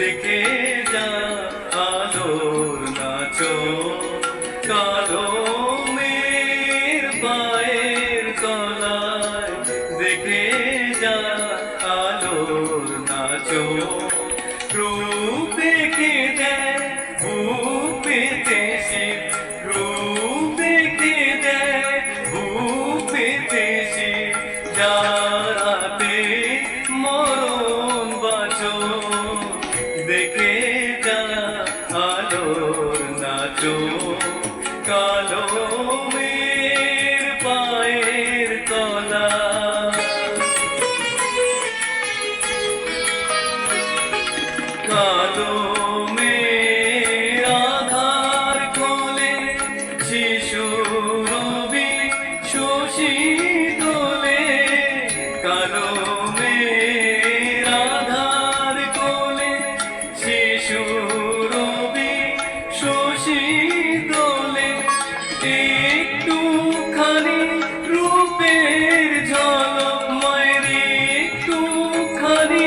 দেখে যা আলোর নাচন কালো মেয়ের পায়ের তলায় দেখে যা আলোর নাচন রূপ দেখে দেয় বুক পেতে শিব রূপ দেখে দেয় বুক পেতে শিব যার হাতে মরণ বাঁচন দেখে যা আলোর নাচন কালো মেয়ের পায়ের তলা কালো মেয়ের আধার কোলে শিশু রবি শশী তোলে কালো মেয়ের আধার কোলে শিশু রবি শশী তোলে একটুখানি রূপের ঝলক মায়ের একটুখানি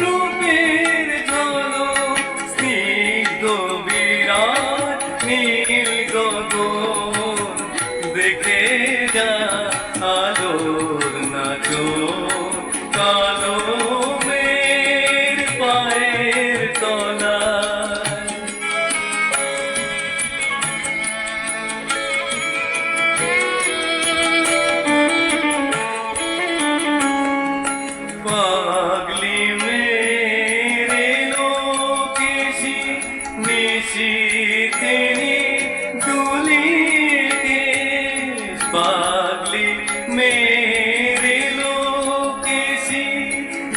রূপের ঝলক স্নিগ্ধ বিরাট নীল গগন দেখে যা আলোর নাচন কালো মেয়ের পায়ের তলায় পাগলি মেরে লোকেশি নিশিথেনি দুলিকে পাগলি মেরে লোকেশি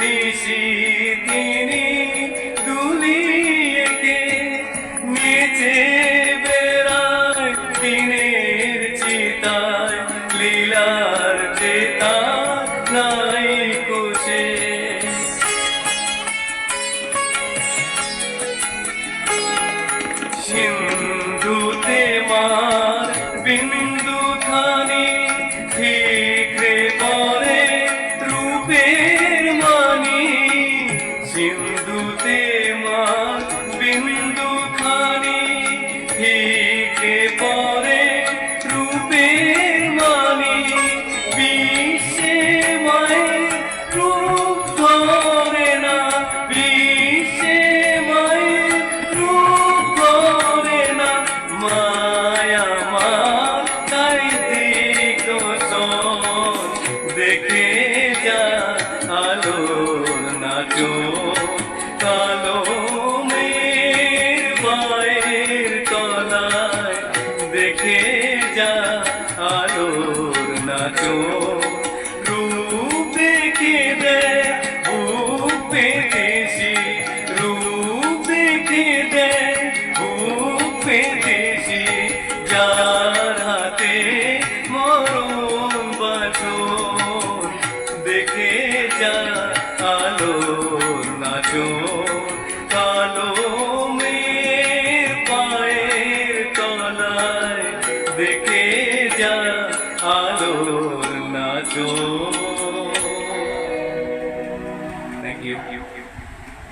নিশিথেনি দুলিকে নেচে বেড়ায় দিনের চিতায় লীলার চেতা নাই কোষে সিন্ধুতে মার বিন্দু খানি ঠিকরে পরে রূপের মানি সিন্ধুতে মার বিন্দু খানি ঠিকরে পরে